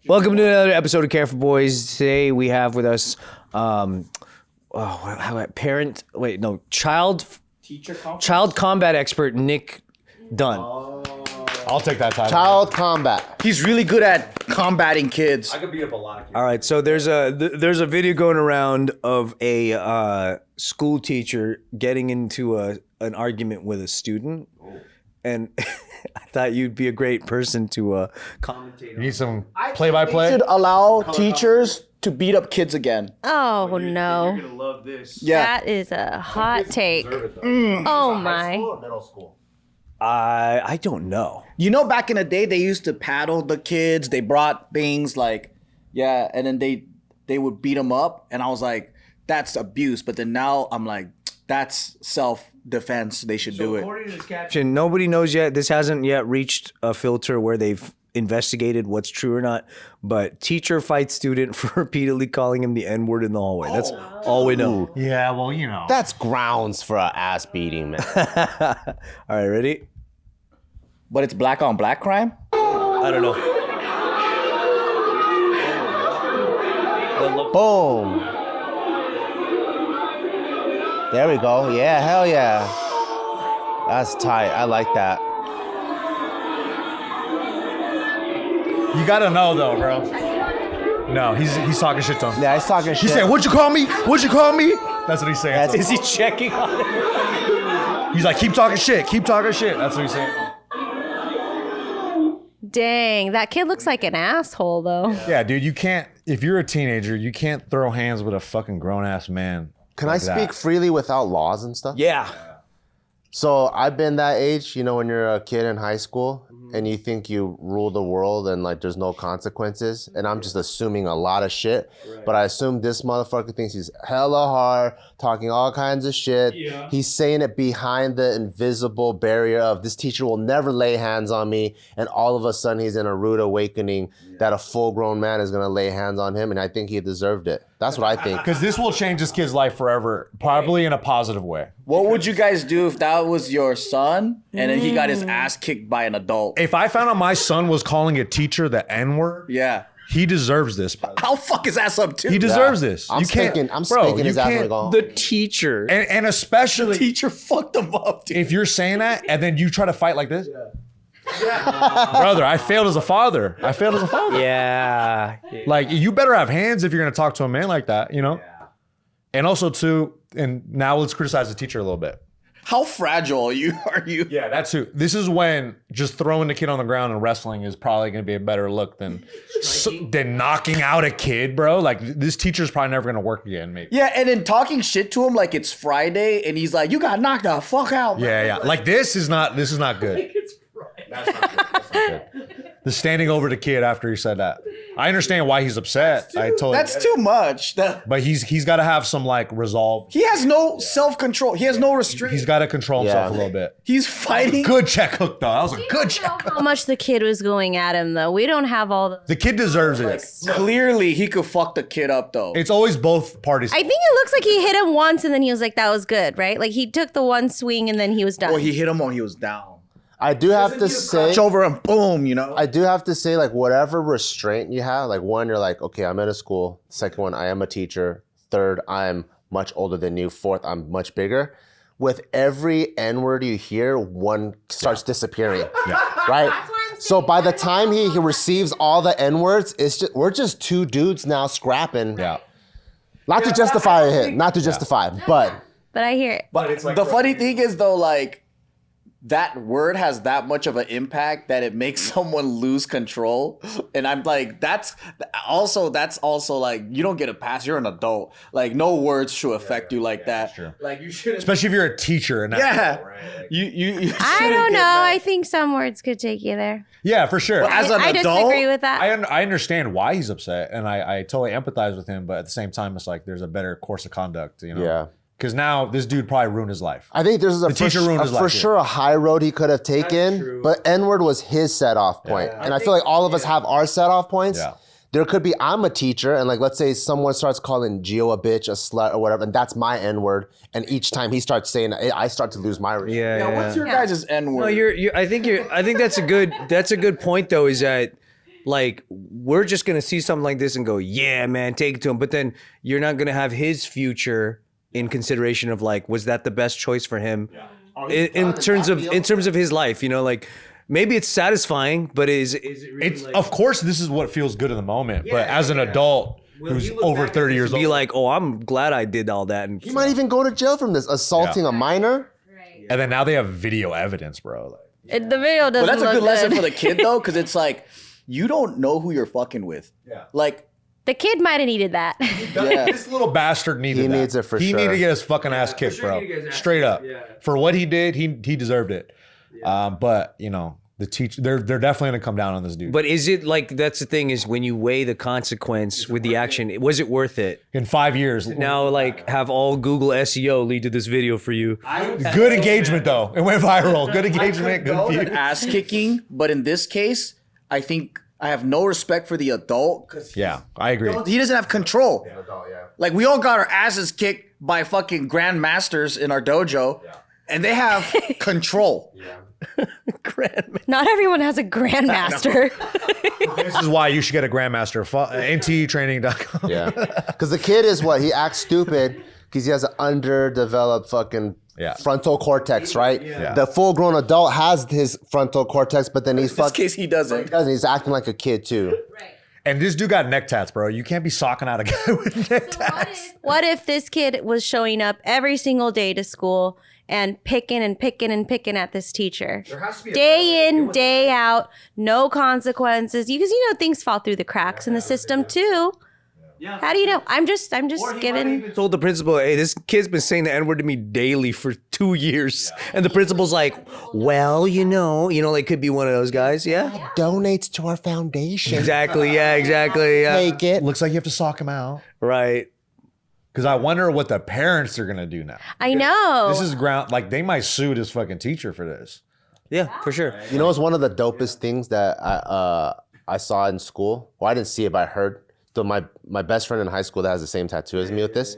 Welcome to another episode of Care for Boys. Today we have with us, child combat expert Nick Dunn. I'll take that title. Child combat. He's really good at combating kids. I could beat up a lot of kids. All right, so there's a video going around of a school teacher getting into an argument with a student, and I thought you'd be a great person to commentate. You need some play-by-play? We should allow teachers to beat up kids again. Oh, no. You're gonna love this. Yeah. That is a hot take. Mm. Oh, High my. school or middle school? I don't know. You know, back in the day, they used to paddle the kids. They brought things like, and then they would beat them up. And I was like, that's abuse. But then now I'm like, that's self-defense. They should do it. According to this caption, nobody knows yet. This hasn't yet reached a filter where they've investigated what's true or not. But teacher fights student for repeatedly calling him the N-word in the hallway. That's all we know. Yeah, well, you know. That's grounds for an ass beating, man. All right, ready? But it's black on black crime? I don't know. Boom. There we go. Yeah, hell yeah. That's tight. I like that. You gotta know, though, bro. No, he's talking shit to him. Yeah, he's talking shit. He's saying, what'd you call me? What'd you call me? That's what he's saying. Is he checking on it? He's like, keep talking shit. Keep talking shit. That's what he's saying. Dang, that kid looks like an asshole, though. Yeah, dude, you can't, if you're a teenager, you can't throw hands with a fucking grown-ass man. Can I speak freely without laws and stuff? Yeah. So I've been that age, you know, when you're a kid in high school and you think you rule the world and like there's no consequences. And I'm just assuming a lot of shit. Right. But I assume this motherfucker thinks he's hella hard, talking all kinds of shit. Yeah. He's saying it behind the invisible barrier of this teacher will never lay hands on me. And all of a sudden he's in a rude awakening that a full grown man is gonna lay hands on him. And I think he deserved it. That's what I think. Because this will change this kid's life forever, probably in a positive way. What would you guys do if that was your son and then he got his ass kicked by an adult? If I found out my son was calling a teacher the N-word, Yeah. he deserves this. I'll fuck his ass up too. He deserves this. I'm spanking his ass when I go home. The teacher. And especially Teacher fucked him up, dude. if you're saying that and then you try to fight like this. Brother, I failed as a father. Yeah. Like, you better have hands if you're going to talk to a man like that, you know? Yeah. And also, too, and now let's criticize the teacher a little bit. How fragile are you? Yeah, that's who. This is when just throwing the kid on the ground and wrestling is probably going to be a better look than knocking out a kid, bro. Like, this teacher's probably never going to work again, maybe. Yeah, and then talking shit to him like it's Friday and he's like, you got knocked the fuck out, bro. Yeah. Like, this is not good. That's not good. The standing over the kid after he said that. I understand why he's upset. That's too much. But he's got to have some like resolve. He has no self-control. He has no restraint. He's got to control himself a little bit. He's fighting. Good check hook though. That was a good check hook. How much the kid was going at him, though. We don't have all the... The kid deserves it. Clearly, he could fuck the kid up though. It's always both parties. I think it looks like he hit him once and then he was like, that was good, right? Like he took the one swing and then he was done. Or he hit him when he was down. I do have to say, Over and boom, you know. I do have to say, like, whatever restraint you have, like, one, you're like, okay, I'm at a school. Second one, I am a teacher. Third, I'm much older than you. Fourth, I'm much bigger. With every N-word you hear, one starts disappearing, right? So by the time he receives all the N-words, we're just two dudes now scrapping. Yeah. Not to justify a hit, but I hear it. But it's like the funny thing is though, like, that word has that much of an impact that it makes someone lose control. And I'm like, that's also like, you don't get a pass. You're an adult. Like, no words should affect you like that. True. Like, you shouldn't. Especially if you're a teacher. And Right? Like, you I don't know. I think some words could take you there. Yeah, for sure. But as an I adult, disagree with that. I understand why he's upset, and I totally empathize with him. But at the same time, it's like there's a better course of conduct, you know? yeah. Because now this dude probably ruined his life. I think there's for sure a high road he could have taken, but N-word was his set-off point. And I feel like all of us have our set-off points. Yeah. There could be, I'm a teacher, and like, let's say someone starts calling Gio a bitch, a slut, or whatever, and that's my N-word. And each time he starts saying it, I start to lose my respect. Yeah, what's your guys' N-word? No, I think that's a good point though, is that like we're just gonna see something like this and go, yeah, man, take it to him. But then you're not gonna have his future in consideration of like, was that the best choice for him in terms of his life? You know, like maybe it's satisfying, but is it really It's of course this is what feels good in the moment, but as an adult who's over 30 years old, be like, oh, I'm glad I did all that. And He might even go to jail from this, assaulting a minor. and then now they have video evidence, bro. Like, The video doesn't But that's a look good lesson for the kid though, because it's like you don't know who you're fucking with. Yeah. Like The kid might have needed that. yeah. this little bastard needed He that. needs it for He sure. needed to get his fucking ass kicked, bro. Straight up. For what he did, he deserved it. But you know, the teacher, they're definitely gonna come down on this dude. But is it like, that's the thing, is when you weigh the consequence with the action, was it worth it? in 5 years, Now, like, have all Google SEO lead to this video for you. good engagement though. It went viral. Good engagement. Good views. Ass kicking, but in this case, I think I have no respect for the adult because Yeah, I agree. he doesn't have control. Like we all got our asses kicked by fucking grandmasters in our dojo, and they have control. Not everyone has a grandmaster. This is why you should get a grandmaster. NTEtraining.com. Yeah, because the kid is what? He acts stupid because he has an underdeveloped fucking frontal cortex, right? Yeah. The full-grown adult has his frontal cortex, but then he's In this fucking. case, he doesn't. He's acting like a kid too. And this dude got neck tats, bro. You can't be socking out a guy with neck tats. What if this kid was showing up every single day to school and picking at this teacher? Day in, day out, no consequences. Because you know things fall through the cracks in the system too. How do you know? I'm just giving. Told the principal, hey, this kid's been saying the N-word to me daily for 2 years. And the principal's like, well, you know, like could be one of those guys. Yeah. Donates to our foundation. Exactly. Yeah, exactly. Yeah. Take it. Looks like you have to sock him out. Right. Because I wonder what the parents are gonna do now. I know. This is ground, like they might sue this fucking teacher for this. Yeah, for sure. You know, it's one of the dopest things that I saw in school. Well, I didn't see it, but I heard. So my best friend in high school that has the same tattoo as me with this,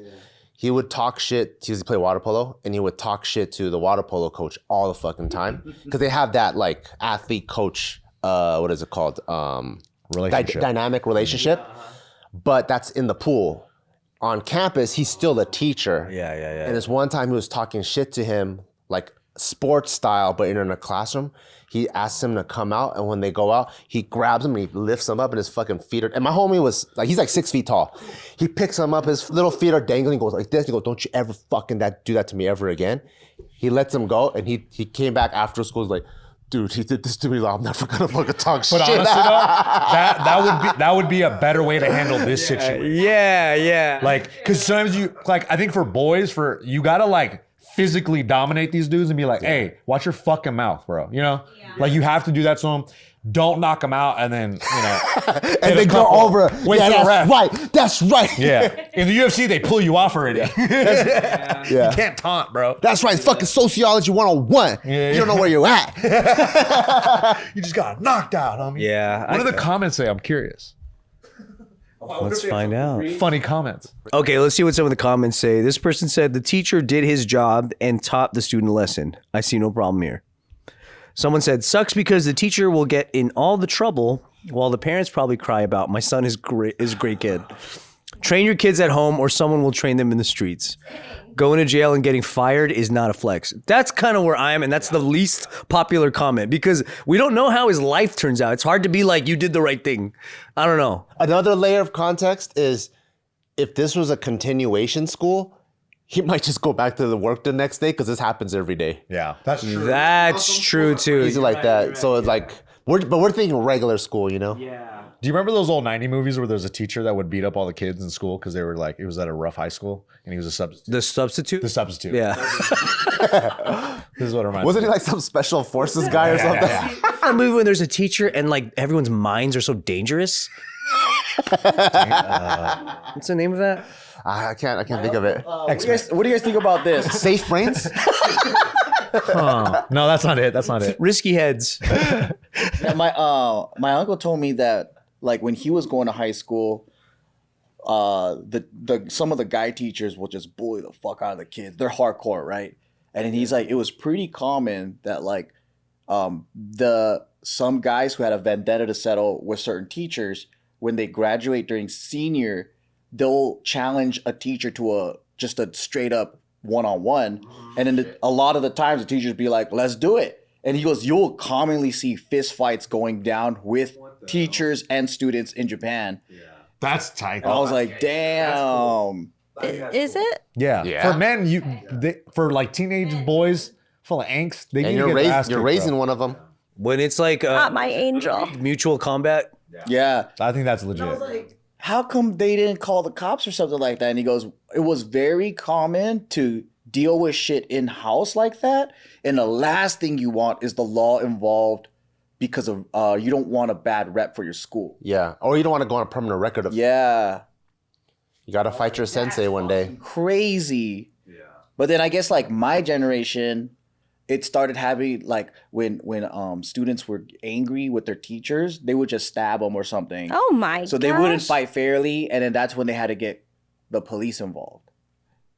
he would talk shit. He used to play water polo, and he would talk shit to the water polo coach all the fucking time because they have that like athlete coach. What is it called? Relationship. Dynamic relationship. But that's in the pool. On campus, he's still a teacher. Yeah. And this one time he was talking shit to him, like sports style, but in a classroom. He asks him to come out, and when they go out, he grabs him and he lifts him up, and his fucking feet are. And my homie was like, he's like 6 feet tall. He picks him up, his little feet are dangling. He goes like this. He goes, "Don't you ever fucking do that to me ever again." He lets him go, and he came back after school. He's like, "Dude, he did this to me. I'm never gonna fucking talk shit." But honestly, though, that would be a better way to handle this situation. Yeah. Like, because sometimes you like, I think for boys, you gotta like physically dominate these dudes and be like, hey, watch your fucking mouth, bro. You know, like you have to do that to them. Don't knock them out, and then and they go over. Wait Yeah, for the that's ref. right. That's right. Yeah, in the UFC they pull you off already. Yeah. You can't taunt, bro. That's right. Fucking sociology 101. Yeah. You don't know where you're at. You just got knocked out, homie. Yeah. What do the comments say? I'm curious. Let's find out. Funny comments. Okay, let's see what some of the comments say. This person said the teacher did his job and taught the student a lesson. I see no problem here. Someone said, sucks because the teacher will get in all the trouble while the parents probably cry about my son is a great kid. Train your kids at home or someone will train them in the streets. Going to jail and getting fired is not a flex. That's kind of where I am, and that's the least popular comment because we don't know how his life turns out. It's hard to be like, you did the right thing. I don't know. Another layer of context is if this was a continuation school, he might just go back to the work the next day because this happens every day. Yeah, that's true. That's true too. Easy like that. So it's like, we're thinking regular school, you know? Yeah. Do you remember those old 90 movies where there's a teacher that would beat up all the kids in school because they were like, it was at a rough high school and he was a substitute? The substitute? The substitute. Yeah. This is what it reminds Wasn't me. he like some special forces guy or something? A movie when there's a teacher and like everyone's minds are so dangerous. What's the name of that? I can't think of it. What do you guys think about this? Safe brains? No, that's not it. That's not it. Risky Heads. Yeah, my uncle told me that like when he was going to high school, some of the guy teachers will just bully the fuck out of the kids. They're hardcore, right? And then he's like, it was pretty common that like some guys who had a vendetta to settle with certain teachers, when they graduate during senior, they'll challenge a teacher to just a straight up one-on-one. And then a lot of the times the teachers be like, let's do it. And he goes, you'll commonly see fist fights going down with teachers and students in Japan. That's tight. And I was like, damn. Is it? Yeah. For men, for like teenage boys full of angst, they And need to get their ass you're kicked, raising bro. one of them. When it's like Not my angel. mutual combat. Yeah. I think that's legit. How come they didn't call the cops or something like that? And he goes, it was very common to deal with shit in-house like that. And the last thing you want is the law involved because of you don't want a bad rep for your school. Yeah. Or you don't want to go on a permanent record of Yeah. You got to fight your sensei one day. Crazy. Yeah. But then I guess like my generation, it started having like when students were angry with their teachers, they would just stab them or something. Oh my god. So they wouldn't fight fairly, and then that's when they had to get the police involved.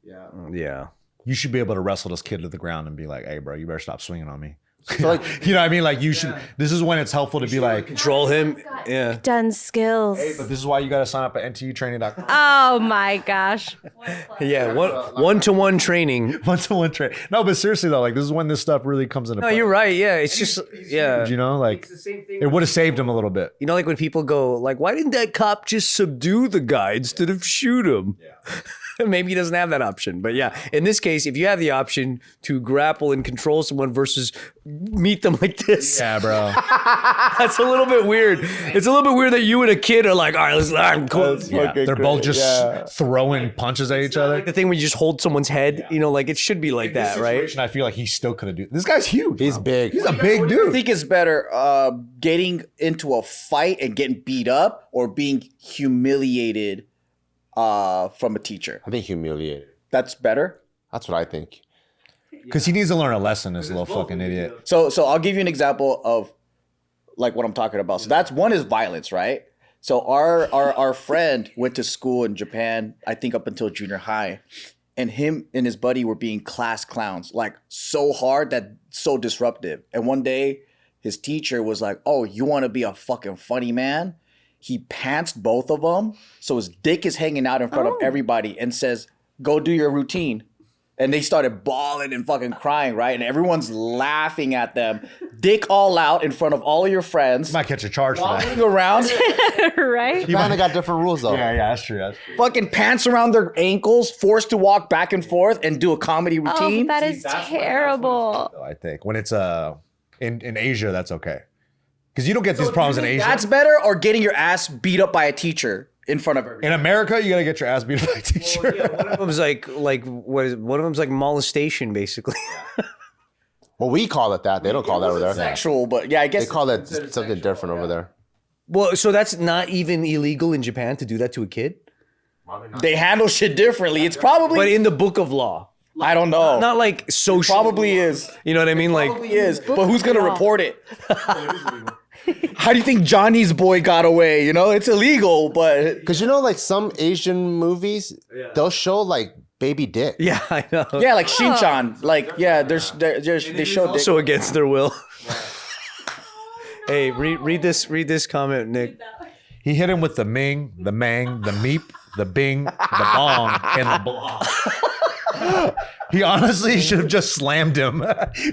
Yeah. You should be able to wrestle this kid to the ground and be like, hey, bro, you better stop swinging on me. So like, You know what I mean? Like, you should, this is when it's helpful to be like, Control him. Yeah. Done skills. but this is why you got to sign up at ntutraining.com. Oh my gosh. Yeah. One-to-one training. One-to-one train. No, but seriously though, like this is when this stuff really comes into No, play. you're right. Yeah. It's just, yeah. You know, like it would have saved him a little bit. You know, like when people go, like, why didn't that cop just subdue the guy instead of shoot him? Yeah. Maybe he doesn't have that option. But yeah, in this case, if you have the option to grapple and control someone versus meet them like this, Yeah, bro. that's a little bit weird. It's a little bit weird that you and a kid are like, all right, let's cool. Yeah. They're both just throwing punches at each other. Like the thing where you just hold someone's head, you know, like it should be like that, right? I feel like he still could have do. This guy's huge. he's bro. big. He's a big I dude. think it's better getting into a fight and getting beat up or being humiliated from a teacher. I think humiliated. That's better. That's what I think. Because he needs to learn a lesson, this little fucking idiot. So I'll give you an example of like what I'm talking about. So that's one is violence, right? So our friend went to school in Japan, I think up until junior high, and him and his buddy were being class clowns, like so hard that so disruptive. And one day his teacher was like, "Oh, you want to be a fucking funny man?" He pantsed both of them, so his dick is hanging out in front of everybody, and says, "Go do your routine." And they started bawling and fucking crying, right? And everyone's laughing at them. Dick all out in front of all of your friends. Might catch a charge for that. Walking around, Right? You kind of got different rules though. Yeah, that's true. That's true. fucking pants around their ankles, forced to walk back and forth and do a comedy Oh, routine. that is terrible. I think when it's in Asia, that's okay. Because you don't get these problems in Asia. That's better, or getting your ass beat up by a teacher in front of everyone. In America, you gotta get your ass beat by a teacher. One of them's like what is it? One of them's like molestation, basically. Well, we call it that. They don't call that over there. Sexual, but yeah, I guess They call it something different over there. Well, so that's not even illegal in Japan to do that to a kid? they handle shit differently. It's probably, But in the book of law. I don't know. Not like social. Probably is. You know what I mean? Like, Probably is. But who's gonna report it? How do you think Johnny's boy got away? You know, it's illegal, but Because you know, like some Asian movies, they'll show like baby dick. yeah, I know. yeah, like Shinchan, like yeah, they show dick. Also against their will. Hey, read this comment, Nick. He hit him with the Ming, the Mang, the Meep, the Bing, the Bong, and the Blah. He honestly should have just slammed him.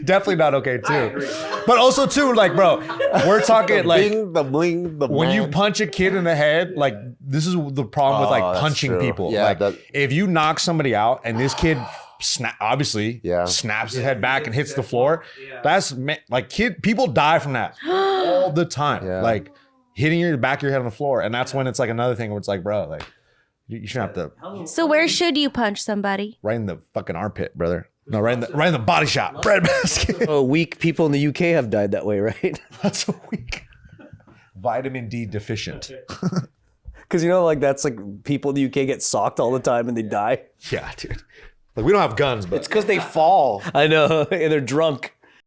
Definitely not okay too. But also too, like, bro, we're talking like Bing, the bling, the when you bang. punch a kid in the head, like this is the problem with Oh, like that's punching true. people. Yeah, like that- if you knock somebody out and this kid obviously Yeah. snaps his head back and hits the floor, that's like people die from that all the time. Yeah. Like hitting your back of your head on the floor, and that's when it's like another thing where it's like, bro, like you shouldn't have to So where should you punch somebody? right in the fucking armpit, brother. No, right in the body shot, breadbasket. Oh, weak people in the UK have died that way, right? That's a weak. Vitamin D deficient. Because you know, like that's like people in the UK get socked all the time and they die. Yeah, dude. Like we don't have guns, but It's because they fall. I know, and they're drunk.